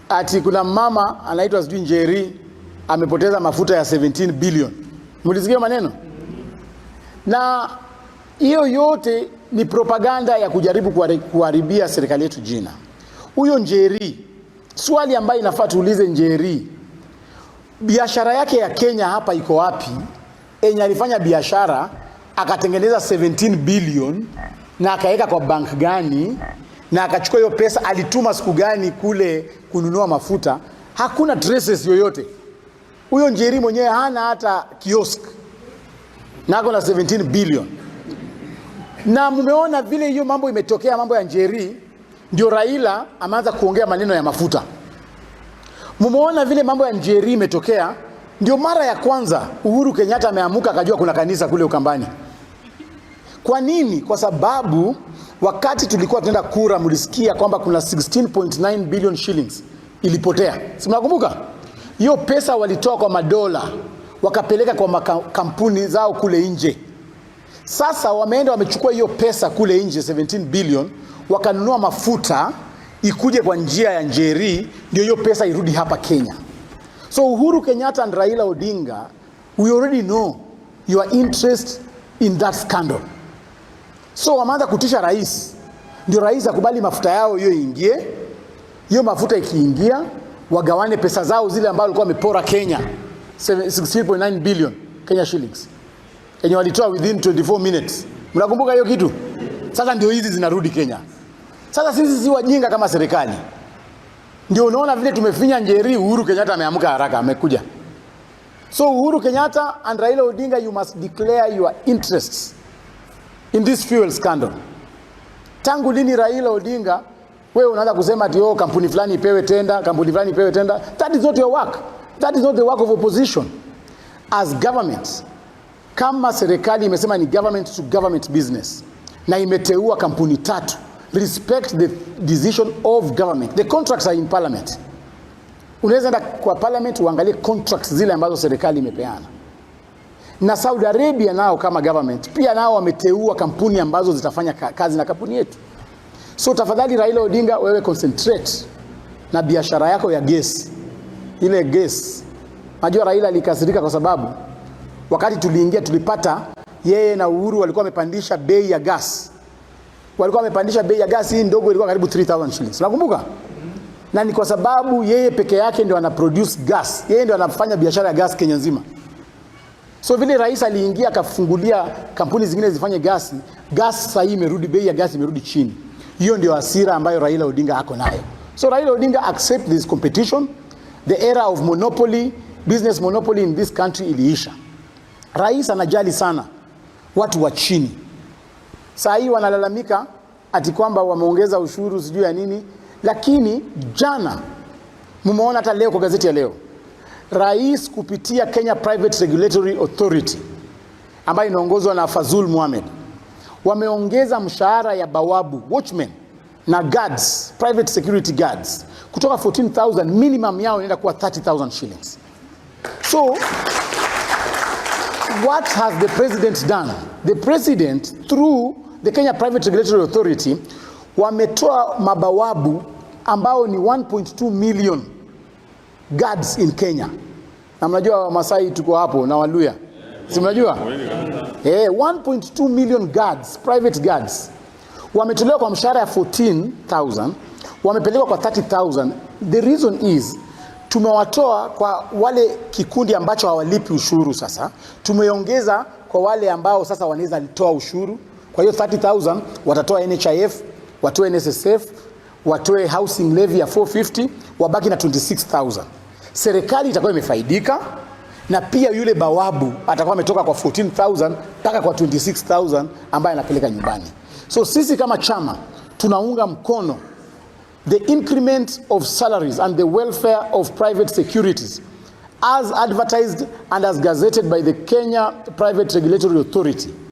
ati kuna mama anaitwa sijui Njeri amepoteza mafuta ya 17 billion. Mlisikia maneno? Na hiyo yote ni propaganda ya kujaribu kuharibia serikali yetu jina. Huyo Njeri, swali ambayo inafaa tuulize Njeri, biashara yake ya Kenya hapa iko wapi? Enye alifanya biashara akatengeneza 17 billion na akaweka kwa bank gani, na akachukua hiyo pesa alituma siku gani kule kununua mafuta? Hakuna traces yoyote. Huyo Njeri mwenyewe hana hata kiosk na ako na 17 billion. Na mumeona vile hiyo mambo imetokea, mambo ya Njeri, ndio Raila ameanza kuongea maneno ya mafuta. Mumeona vile mambo ya Njeri imetokea, ndio mara ya kwanza Uhuru Kenyatta ameamuka akajua kuna kanisa kule Ukambani. Kwa nini? Kwa sababu wakati tulikuwa tunaenda kura mlisikia kwamba kuna 16.9 billion shillings ilipotea. Si mnakumbuka? Hiyo pesa walitoa kwa madola wakapeleka kwa makampuni zao kule nje. Sasa wameenda wamechukua hiyo pesa kule nje 17 billion wakanunua mafuta ikuje kwa njia ya Njeri, ndio hiyo pesa irudi hapa Kenya. So Uhuru Kenyatta and Raila Odinga, we already know your interest in that scandal. So wameanza kutisha rais, ndio rais akubali mafuta yao hiyo ingie. Hiyo mafuta ikiingia, wagawane pesa zao zile ambazo walikuwa wamepora Kenya, 16.9 billion Kenya shillings, yenye walitoa within 24 minutes. Mnakumbuka hiyo kitu? Sasa ndio hizi zinarudi Kenya. Sasa sisi si wajinga kama serikali. Ndio unaona vile tumefinya Njeri, Uhuru Kenyatta ameamka haraka amekuja. So Uhuru Kenyatta and Raila Odinga, you must declare your interests in this fuel scandal. Tangu lini Raila Odinga wewe unaanza kusema ati kampuni fulani ipewe tenda, kampuni fulani ipewe tenda? That is not your work. That is not the work of opposition. As government, kama serikali imesema ni government to government business na imeteua kampuni tatu, respect the decision of government. The contracts are in parliament. Unaweza enda kwa parliament uangalie contracts zile ambazo serikali imepeana. Na Saudi Arabia nao kama government pia nao wameteua kampuni ambazo zitafanya kazi na kampuni yetu. So tafadhali Raila Odinga, wewe concentrate na biashara yako ya gas. Ile gas. Najua Raila alikasirika kwa sababu wakati tuliingia tulipata yeye na Uhuru walikuwa wamepandisha bei ya gas. Walikuwa wamepandisha bei ya gas, hii ndogo ilikuwa karibu 3000 shillings. Unakumbuka? Na ni kwa sababu yeye peke yake ndio ana produce gas. Yeye ndio anafanya biashara ya gas Kenya nzima. So vile rais aliingia akafungulia kampuni zingine zifanye gas, gas sasa imerudi, bei ya gas imerudi chini. Hiyo ndio hasira ambayo Raila Odinga ako nayo. So Raila Odinga accept this competition. The era of monopoly, business monopoly in this country iliisha. Rais anajali sana watu wa chini. Saa hii wanalalamika ati kwamba wameongeza ushuru sijui ya nini, lakini jana mumeona hata leo kwa gazeti ya leo, rais kupitia Kenya Private Regulatory Authority ambayo inaongozwa na Fazul Mohamed wameongeza mshahara ya bawabu, watchmen na guards, private security guards kutoka 14,000, minimum yao inaenda kuwa 30,000 shillings. So what has the president done? The president through the Kenya Private Regulatory Authority wametoa mabawabu ambao ni 1.2 million guards in Kenya. Na mnajua Masai tuko hapo na Waluya. Si mnajua? 1.2 million guards, private guards. Wametolewa kwa mshahara ya 14,000, wamepelekwa kwa 30,000. The reason is tumewatoa kwa wale kikundi ambacho hawalipi ushuru sasa. Tumeongeza kwa wale ambao sasa wanaweza toa ushuru. Kwa hiyo 30,000 watatoa NHIF, watoe NSSF, watoe housing levy ya 450, wabaki na 26,000. Serikali itakuwa imefaidika na pia yule bawabu atakuwa ametoka kwa 14,000 mpaka kwa 26,000 ambaye anapeleka nyumbani. So sisi kama chama tunaunga mkono the increment of salaries and the welfare of private securities as advertised and as gazetted by the Kenya Private Regulatory Authority.